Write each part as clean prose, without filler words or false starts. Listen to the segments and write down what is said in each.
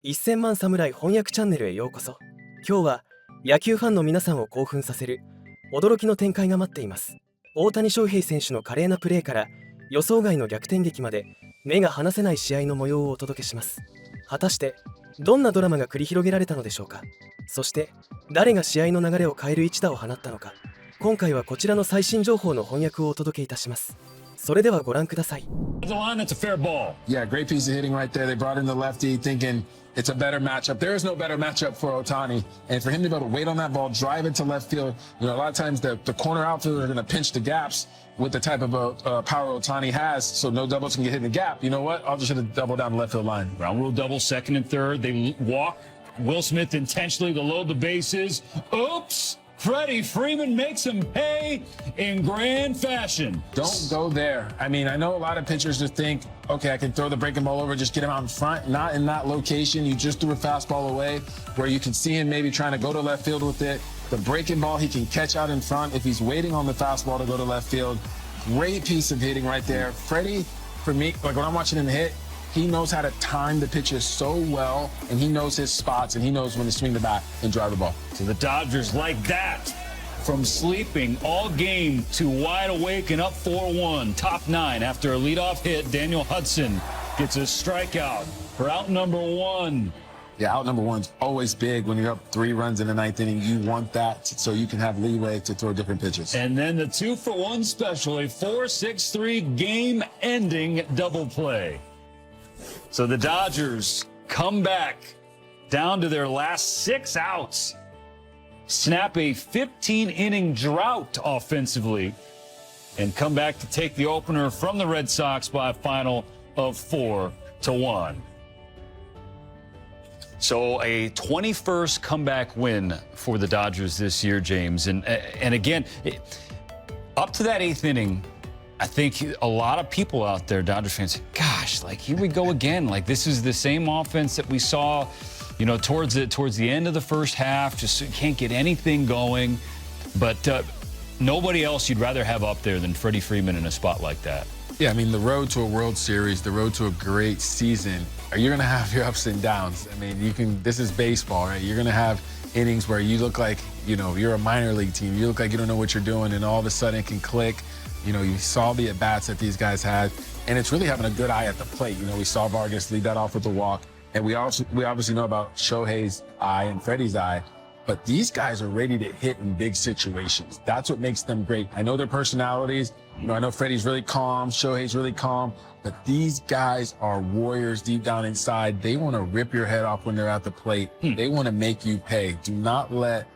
1000万侍翻訳チャンネルへようこそ。今日は野球ファンの皆さんを興奮させる驚きの展開が待っています。大谷翔平選手の華麗なプレーから予想外の逆転劇まで目が離せない試合の模様をお届けします。果たしてどんなドラマが繰り広げられたのでしょうか。そして誰が試合の流れを変える一打を放ったのか。今回はこちらの最新情報の翻訳をお届けいたします。それではご覧ください。 That's a fair ball. Yeah, great piece of hitting right there. They brought in the lefty thinking it's a better matchup. There is no better matchup for Ohtani. And for him to be able to wait on that ball, drive it to left field, a lot of times the corner outfielder are going to pinch the gaps with the type of power Ohtani has, so no doubles can get hit in the gap. You know what? I'll just hit a double down the left field line. Ground rule double, second and third. They walk. Will Smith intentionally to load the bases. Oops! Freddie Freeman makes him pay in grand fashion. Don't go there. I mean, I know a lot of pitchers just think, okay, I can throw the breaking ball over, just get him out in front. Not in that location. You just threw a fastball away where you can see him maybe trying to go to left field with it. The breaking ball he can catch out in front if he's waiting on the fastball to go to left field. Great piece of hitting right there. Freddie, for me, like when I'm watching him hit, he knows how to time the pitches so well, and he knows his spots, and he knows when to swing the bat and drive the ball. So the Dodgers like that. From sleeping all game to wide awake and up 4-1. Top 9 after a leadoff hit. Daniel Hudson gets a strikeout for out number 1. Yeah, out number 1's always big when you're up 3 runs in the 9th inning. You want that so you can have leeway to throw different pitches. And then the 2-for-1 special, a 4-6-3 game-ending double play. So the Dodgers come back down to their last 6 outs, snap a 15-inning drought offensively, and come back to take the opener from the Red Sox by a final of 4-1. So a 21st comeback win for the Dodgers this year, James. And again, up to that 8th inning, I think a lot of people out there, Dodgers fans, gosh, like here we go again. Like this is the same offense that we saw, towards the end of the first half. Just can't get anything going. But nobody else you'd rather have up there than Freddie Freeman in a spot like that. Yeah, I mean, the road to a World Series, the road to a great season, you're going to have your ups and downs. I mean, this is baseball, right? You're going to have innings where you look like, you're a minor league team. You look like you don't know what you're doing, and all of a sudden it can click. You saw the at-bats that these guys had, and it's really having a good eye at the plate. We saw Vargas lead that off with a walk, and we obviously know about Shohei's eye and Freddie's eye, but these guys are ready to hit in big situations. That's what makes them great. I know their personalities. I know Freddie's really calm, Shohei's really calm, but these guys are warriors deep down inside. They want to rip your head off when they're at the plate. They want to make you pay. Do not let,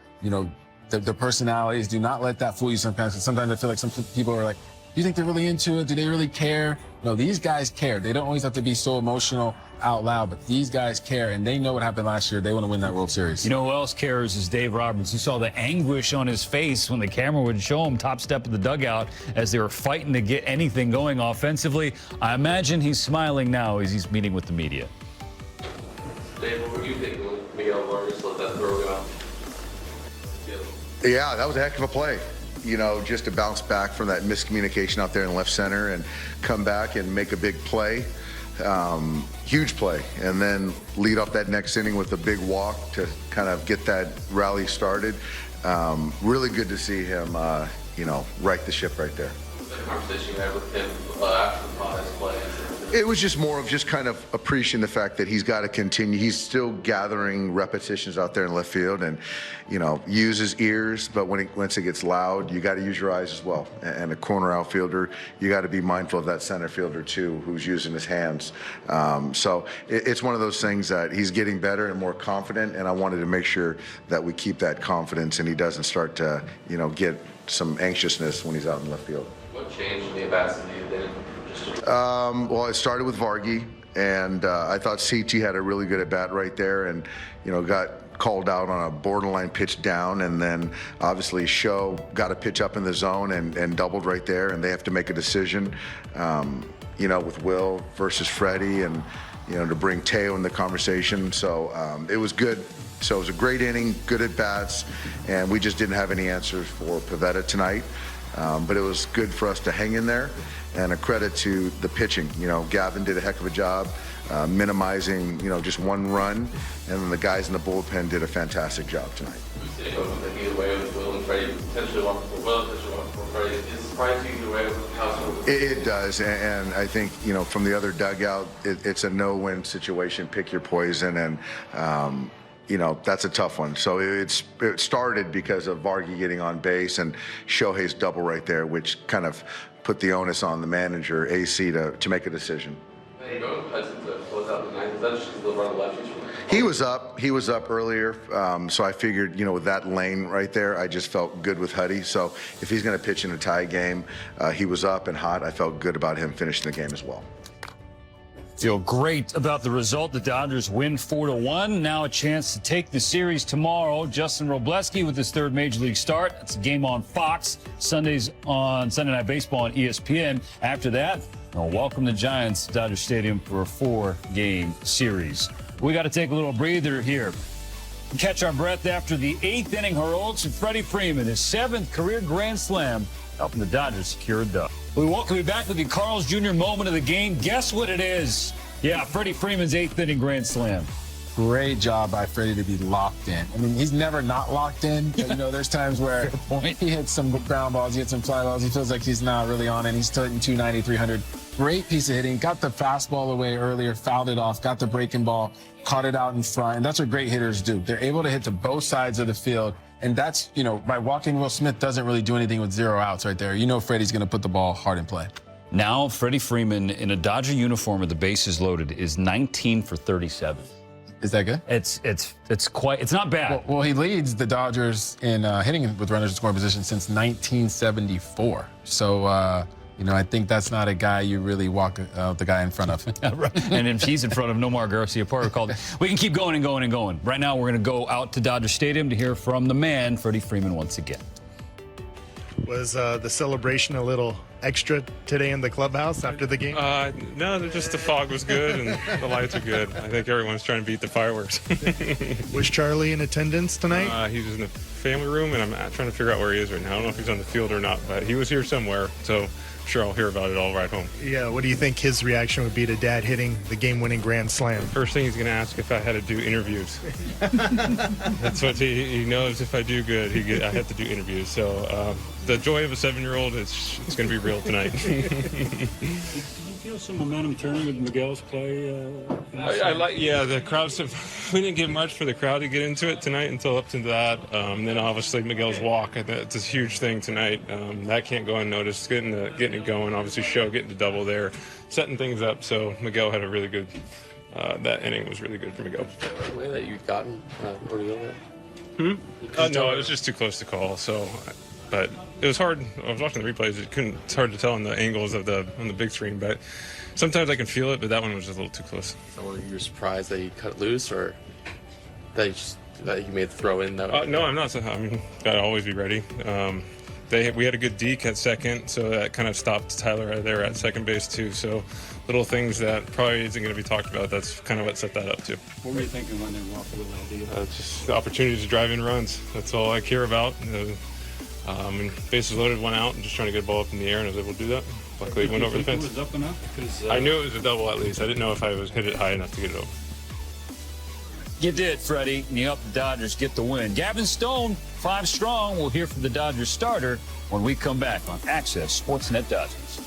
the personalities, do not let that fool you sometimes. Sometimes I feel like some people are like, do you think they're really into it? Do they really care? No, these guys care. They don't always have to be so emotional out loud, but these guys care, and they know what happened last year. They want to win that World Series. Who else cares is Dave Roberts. You saw the anguish on his face when the camera would show him top step of the dugout as they were fighting to get anything going offensively. I imagine he's smiling now as he's meeting with the media. Dave, what were you thinking when Miguel Vargas let that throw go? Yeah, that was a heck of a play. Just to bounce back from that miscommunication out there in left center and come back and make a big play. Huge play. And then lead off that next inning with a big walk to kind of get that rally started. Really good to see him, right the ship right there. The conversation you had with him after the Padres play. It was just more of just kind of appreciating the fact that he's got to continue. He's still gathering repetitions out there in left field and, use his ears. But once it gets loud, you got to use your eyes as well. And a corner outfielder, you got to be mindful of that center fielder too, who's using his hands. So it's one of those things that he's getting better and more confident. And I wanted to make sure that we keep that confidence and he doesn't start to, get some anxiousness when he's out in left field. What changed in the at-bats that you did? Well, it started with Vargy, and I thought CT had a really good at-bat right there and, got called out on a borderline pitch down, and then obviously Show got a pitch up in the zone and doubled right there, and they have to make a decision, with Will versus Freddie and, to bring Teo in the conversation. So it was good. So it was a great inning, good at-bats, and we just didn't have any answers for Pivetta tonight. But it was good for us to hang in there, and a credit to the pitching. Gavin did a heck of a job. minimizing, just one run. And then the guys in the bullpen did a fantastic job tonight. Either way with Will and Freddie, potentially walking for Will, potentially walking for Freddie. It surprised you either way with how so. It does, and I think from the other dugout, it's a no-win situation. Pick your poison, and that's a tough one. So it started because of Vargy getting on base and Shohei's double right there, which kind of put the onus on the manager AC to make a decision. Hey, going Hudson to close out the ninth. Is that just the run of lefties? He was up earlier, so I figured, with that lane right there, I just felt good with Huddy. So if he's going to pitch in a tie game, he was up and hot. I felt good about him finishing the game as well. Feel great about the result. The Dodgers win 4-1. Now a chance to take the series tomorrow. Justin Robleski with his third Major League start. It's a game on Fox. Sundays on Sunday Night Baseball on ESPN. After that, they'll welcome the Giants to Dodger Stadium for a 4-game series. We got to take a little breather here. Catch our breath after the 8th inning heroics of Freddie Freeman, his 7th career grand slam, helping the Dodgers secure a dub. We welcome you back with the Carl's Jr. moment of the game. Guess what it is? Yeah, Freddie Freeman's 8th inning grand slam. Great job by Freddie to be locked in. I mean, he's never not locked in. But, there's times where he hits some ground balls, he hits some fly balls. He feels like he's not really on it. He's still hitting 290, 300. Great piece of hitting. Got the fastball away earlier, fouled it off, got the breaking ball, caught it out in front. And that's what great hitters do. They're able to hit to both sides of the field. And that's, by walking Will Smith doesn't really do anything with 0 outs right there. Freddie's going to put the ball hard in play. Now, Freddie Freeman in a Dodger uniform with the bases loaded is 19 for 37. Is that good? It's not bad. Well, he leads the Dodgers in hitting with runners in scoring position since 1974. So, I think that's not a guy you really walk the guy in front of. Right. And if he's in front of Nomar Garcia Parker called. We can keep going and going and going. Right now, we're going to go out to Dodger Stadium to hear from the man, Freddie Freeman, once again. Was the celebration a little extra today in the clubhouse after the game? No, just the fog was good and the lights are good. I think everyone's trying to beat the fireworks. Was Charlie in attendance tonight? He was in the family room, and I'm trying to figure out where he is right now. I don't know if he's on the field or not, but he was here somewhere, so I'm sure I'll hear about it all right home. Yeah, what do you think his reaction would be to Dad hitting the game-winning grand slam? First thing he's going to ask if I had to do interviews. That's what he knows. If I do good, I have to do interviews. So the joy of a 7-year-old it's going to be real tonight. Did you feel some momentum turning with Miguel's play? The crowds we didn't get much for the crowd to get into it tonight until up to that. Then obviously Miguel's walk, it's a huge thing tonight. That can't go unnoticed. Getting it going, obviously getting the double there, setting things up. So Miguel had a really good, that inning was really good for Miguel. The way that you've gotten Oriola? No, it was just too close to call. So, but it was hard. I was watching the replays. It's hard to tell on the angles on the big screen, but sometimes I can feel it. But that one was just a little too close. So were you surprised that he cut loose, or that he made the throw in? No, I'm not. Gotta always be ready. We had a good deke at second, so that kind of stopped Tyler there at second base too. So little things that probably isn't going to be talked about. That's kind of what set that up too. What were you thinking when they walked with that deal? Just the opportunity to drive in runs. That's all I care about. And bases loaded, 1 out, and just trying to get a ball up in the air, and I was able to do that. Luckily, it went over the fence. It was up enough? Because, I knew it was a double at least. I didn't know if I was hit it high enough to get it over. You did, Freddie, and you helped the Dodgers get the win. Gavin Stone, 5 strong. We'll hear from the Dodgers starter when we come back on Access Sportsnet Dodgers.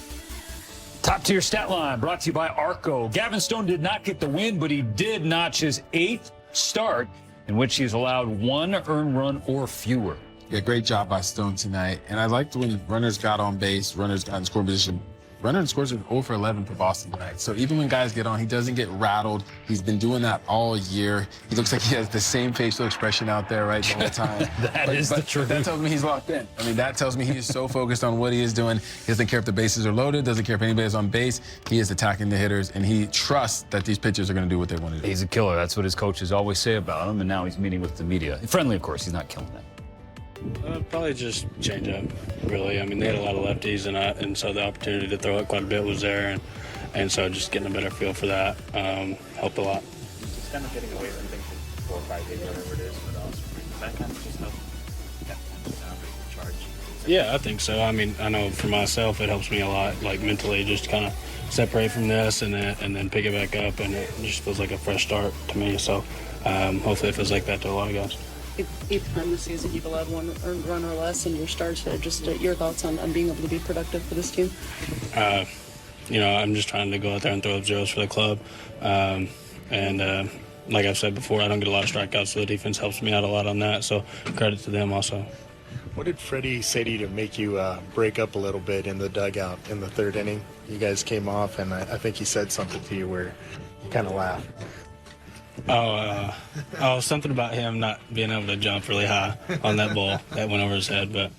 Top tier stat line brought to you by Arco. Gavin Stone did not get the win, but he did notch his 8th start in which he has allowed 1 earned run or fewer. Yeah, great job by Stone tonight. And I liked when runners got on base, runners got in scoring position. Runner scores are 0 for 11 for Boston tonight. So even when guys get on, he doesn't get rattled. He's been doing that all year. He looks like he has the same facial expression out there, right, the whole time. That is the truth. That tells me he's locked in. That tells me he is so focused on what he is doing. He doesn't care if the bases are loaded, doesn't care if anybody's on base. He is attacking the hitters, and he trusts that these pitchers are going to do what they want to do. He's a killer. That's what his coaches always say about him, and now he's meeting with the media. Friendly, of course. He's not killing that. Probably just change up, really. They had a lot of lefties, and so the opportunity to throw it quite a bit was there, and so just getting a better feel for that helped a lot. Just kind of getting away from things 4 or 5 days, whatever it is, but also that kind of just helped. That kind of charge. Yeah, I think so. I mean, I know for myself, it helps me a lot, like mentally, just to kind of separate from this and then pick it back up, and it just feels like a fresh start to me. So hopefully it feels like that to a lot of guys. Eighth time this season you've allowed one earned run or less in your starts. Just your thoughts on being able to be productive for this team? You know, I'm just trying to go out there and throw up zeros for the club. Like I've said before, I don't get a lot of strikeouts, so the defense helps me out a lot on that. So credit to them also. What did Freddie say to you to make you break up a little bit in the dugout in the third inning? You guys came off, and I think he said something to you where you kind of laughed. Something about him not being able to jump really high on that ball that went over his head. But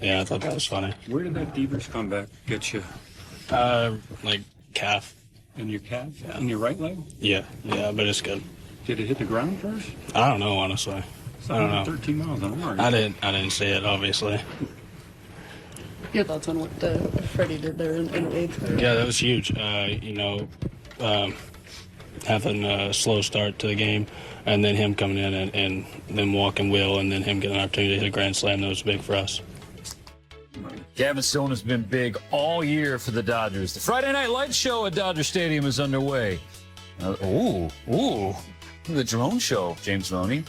yeah, I thought that was funny. Where did that Devers comeback get you? Like calf. In your calf? Yeah. In your right leg? Yeah, but it's good. Did it hit the ground first? I don't know, honestly. I don't know. 13 miles an hour. I didn't see it, obviously. Your thoughts on what Freddie did there in the eighth? Yeah, that was huge. You know, having a slow start to the game, and then him coming in and then walking Will, and then him getting an opportunity to hit a grand slam, that was big for us. Gavin Stone has been big all year for the Dodgers. The Friday Night Lights show at Dodger Stadium is underway. The drone show, James Loney.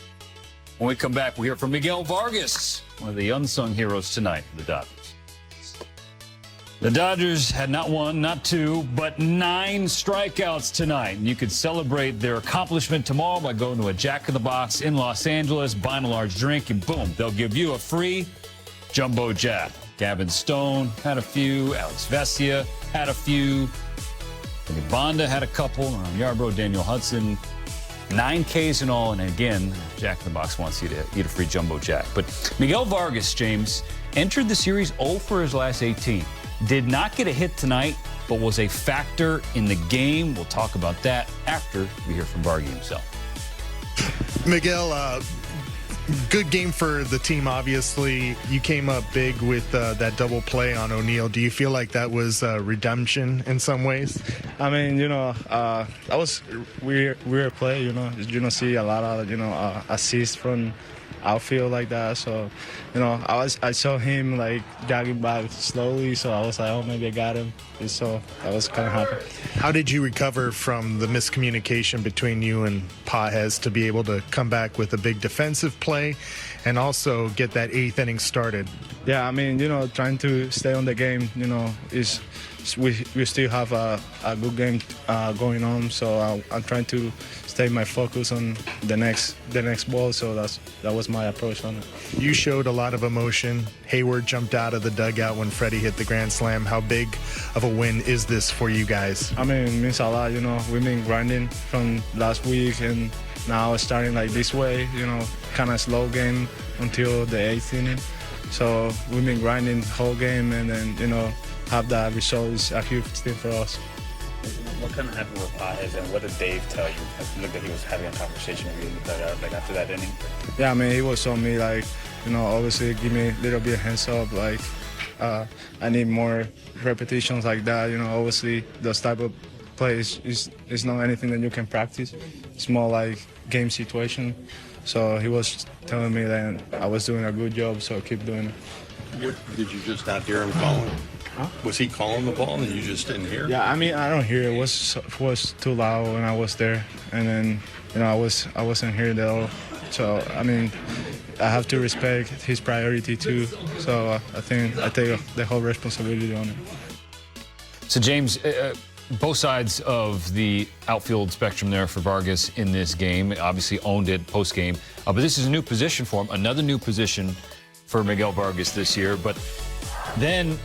When we come back, we hear from Miguel Vargas, one of the unsung heroes tonight for the Dodgers. The Dodgers had not one, not two, but 9 strikeouts tonight. And you could celebrate their accomplishment tomorrow by going to a Jack in the Box in Los Angeles, buying a large drink, and boom, they'll give you a free Jumbo Jack. Gavin Stone had a few. Alex Vesia had a few. Tony Bonda had a couple. Ron Yarbrough, Daniel Hudson. 9 Ks in all. And again, Jack in the Box wants you to eat a free Jumbo Jack. But Miguel Vargas, James, entered the series 0 for his last 18. Did not get a hit tonight, but was a factor in the game. We'll talk about that after we hear from Vargas himself. Miguel, good game for the team, obviously. You came up big with that double play on O'Neill. Do you feel like that was redemption in some ways? I mean, you know, that was weird play, you know. You don't see a lot of, assists from outfield like that. So, I saw him like jogging back slowly, so I was like, oh, maybe I got him. So that was kind of happy. How did you recover from the miscommunication between you and Pages to be able to come back with a big defensive play and also get that 8th inning started? Yeah, I mean, trying to stay on the game, we still have a good game going on, so I'm trying to stay my focus on the next ball. So that was my approach on it. You showed a lot of emotion. Hayward jumped out of the dugout when Freddie hit the grand slam. How big of a win is this for you guys? I mean, it means a lot. We've been grinding from last week, and now it's starting like this way. Kind of slow game until the 8th inning. So we've been grinding the whole game, and then have that result is a huge thing for us. What kind of happened with Pages, and what did Dave tell you? It looked like he was having a conversation with you in the dugout, like after that inning. Yeah, I mean, he was on me, like, obviously give me a little bit of hands up, like, I need more repetitions like that. Obviously those type of plays is not anything that you can practice. It's more like game situation. So he was telling me that I was doing a good job, so keep doing it. Did you just not hear him calling? Huh? Was he calling the ball and you just didn't hear? Yeah, I mean, I don't hear it. It was too loud when I was there, and then I wasn't here at all. So I mean, I have to respect his priority too. So I think I take the whole responsibility on it. So James, both sides of the outfield spectrum there for Vargas in this game. Obviously owned it post game, but this is a new position for him. Another new position for Miguel Vargas this year. But then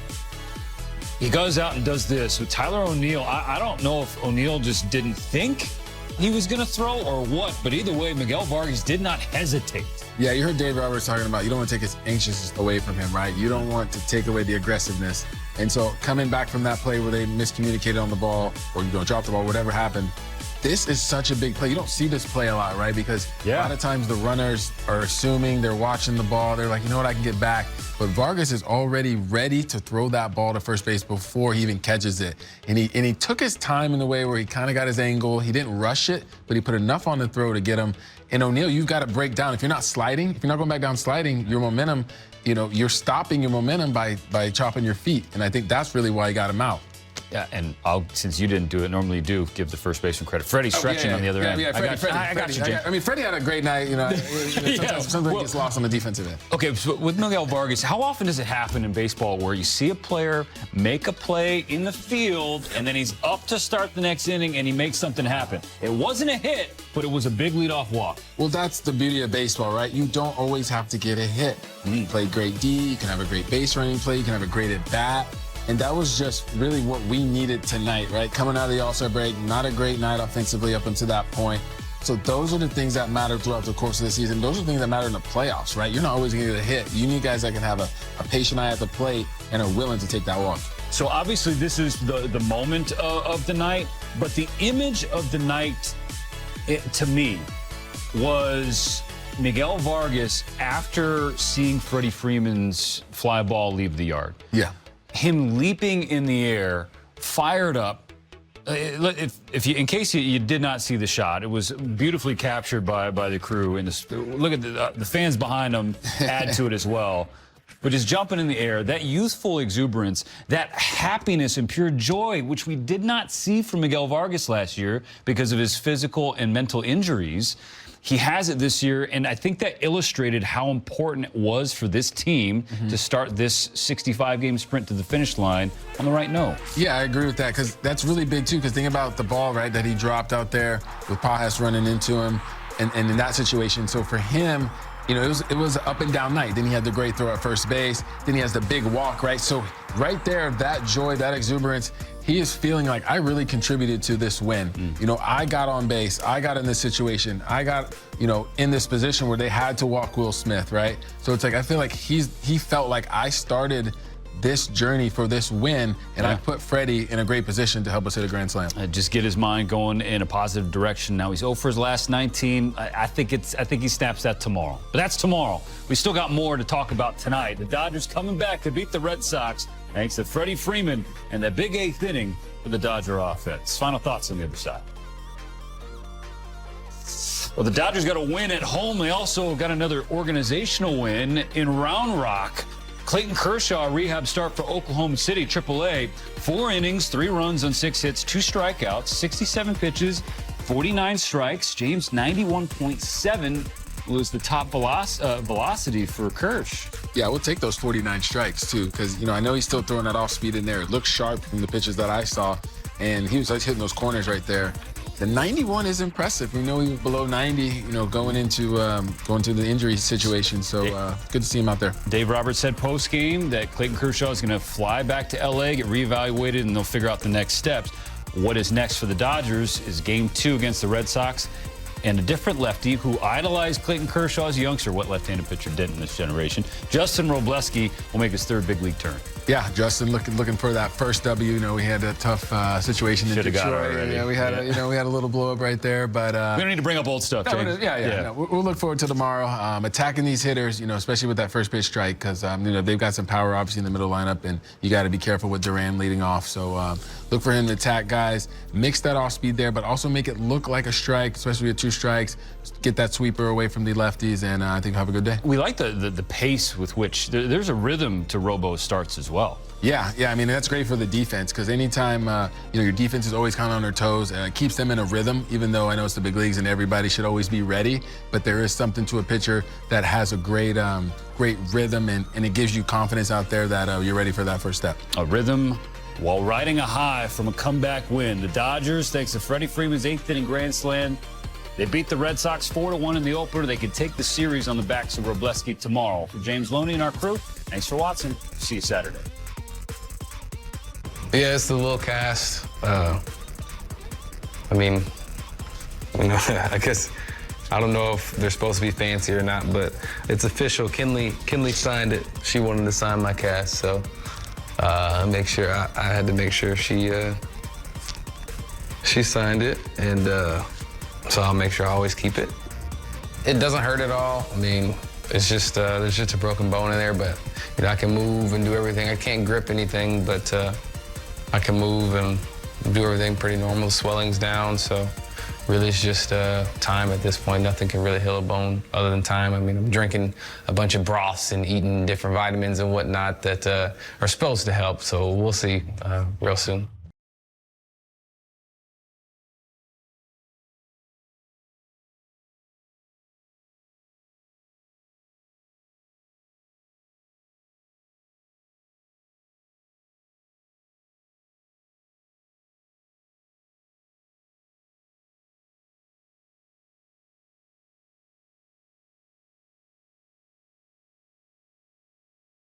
he goes out and does this with Tyler O'Neill. I don't know if O'Neill just didn't think he was going to throw or what, but either way, Miguel Vargas did not hesitate. Yeah, you heard Dave Roberts talking about you don't want to take his anxiousness away from him, right? You don't want to take away the aggressiveness. And so coming back from that play where they miscommunicated on the ball or drop the ball, whatever happened, this is such a big play. You don't see this play a lot, right? Because a lot of times the runners are assuming they're watching the ball. They're like, you know what, I can get back. But Vargas is already ready to throw that ball to first base before he even catches it. And he took his time in the way where he kind of got his angle. He didn't rush it, but he put enough on the throw to get him. And O'Neal, you've got to break down. If you're not sliding, if you're not going back down sliding, your momentum, you're stopping your momentum by chopping your feet. And I think that's really why he got him out. Yeah, and since you didn't do it, normally you do give the first baseman credit. Freddie's stretching on the other end. Yeah, I got you, James. I mean, Freddie had a great night. Sometimes he gets lost on the defensive end. Okay, so with Miguel Vargas, how often does it happen in baseball where you see a player make a play in the field and then he's up to start the next inning and he makes something happen? It wasn't a hit, but it was a big leadoff walk. Well, that's the beauty of baseball, right? You don't always have to get a hit. You can play great D, you can have a great base running play, you can have a great at bat. And that was just really what we needed tonight, right? Coming out of the All-Star break, not a great night offensively up until that point. So those are the things that matter throughout the course of the season. Those are the things that matter in the playoffs, right? You're not always going to get a hit. You need guys that can have a patient eye at the plate and are willing to take that walk. So obviously this is the moment of the night, but the image of the night, to me, was Miguel Vargas after seeing Freddie Freeman's fly ball leave the yard. Yeah. Him leaping in the air, fired up. In case you did not see the shot, it was beautifully captured by the crew. Look at the fans behind him add to it as well. But just jumping in the air, that youthful exuberance, that happiness and pure joy, which we did not see from Miguel Vargas last year because of his physical and mental injuries. He has it this year, and I think that illustrated how important it was for this team to start this 65-game sprint to the finish line on the right note. Yeah, I agree with that, because that's really big, too, because think about the ball, right, that he dropped out there with Pajas running into him, and in that situation. So for him, it was an up and down night. Then he had the great throw at first base. Then he has the big walk, right? So right there, that joy, that exuberance, he is feeling like I really contributed to this win. I got on base. I got in this situation. I got, in this position where they had to walk Will Smith, right? So it's like, I feel like he felt like I started this journey for this win, and I put Freddie in a great position to help us hit a grand slam. Just get his mind going in a positive direction. Now he's 0 for his last 19. I think he snaps that tomorrow. But that's tomorrow. We still got more to talk about tonight. The Dodgers coming back to beat the Red Sox thanks to Freddie Freeman and that big 8th inning for the Dodger offense. Final thoughts on the other side. Well, the Dodgers got a win at home. They also got another organizational win in Round Rock. Clayton Kershaw, rehab start for Oklahoma City, AAA. 4 innings, 3 runs on 6 hits, 2 strikeouts, 67 pitches, 49 strikes. James, 91.7 was the top velocity for Kersh. Yeah, we'll take those 49 strikes, too, because, I know he's still throwing that off speed in there. It looks sharp from the pitches that I saw, and he was hitting those corners right there. The 91 is impressive. We know he was below 90, going into the injury situation. So good to see him out there. Dave Roberts said post-game that Clayton Kershaw is going to fly back to LA, get reevaluated, and they'll figure out the next steps. What is next for the Dodgers is Game 2 against the Red Sox. And a different lefty who idolized Clayton Kershaw as a youngster. What left-handed pitcher didn't in this generation? Justin Robleski will make his 3rd big league turn. Yeah, Justin looking for that first W. We had a tough situation in Detroit. Got it already. Yeah, we had a little blow up right there, but we don't need to bring up old stuff, James. No, we'll look forward to tomorrow. Attacking these hitters, especially with that first pitch strike, because they've got some power obviously in the middle lineup, and you got to be careful with Duran leading off. So look for him to attack guys, mix that off speed there, but also make it look like a strike, especially with 2 strikes. Get that sweeper away from the lefties, and I think have a good day. We like the pace with which there's a rhythm to Robo's starts as well. Yeah, I mean, that's great for the defense, because anytime, your defense is always kind of on their toes, it keeps them in a rhythm, even though I know it's the big leagues and everybody should always be ready, but there is something to a pitcher that has a great rhythm, and it gives you confidence out there that you're ready for that first step. A rhythm while riding a high from a comeback win. The Dodgers, thanks to Freddie Freeman's 8th inning grand slam, they beat the Red Sox 4-1 in the opener. They can take the series on the backs of Robleski tomorrow. For James Loney and our crew, thanks for watching. See you Saturday. Yeah, it's the little cast. I guess I don't know if they're supposed to be fancy or not, but it's official. Kinley signed it. She wanted to sign my cast, so I had to make sure she signed it, and so I'll make sure I always keep it. It doesn't hurt at all. I mean, it's just there's just a broken bone in there, but I can move and do everything. I can't grip anything, but I can move and do everything pretty normal. The swelling's down, so really it's just time at this point. Nothing can really heal a bone other than time. I mean, I'm drinking a bunch of broths and eating different vitamins and whatnot that are supposed to help. So we'll see real soon.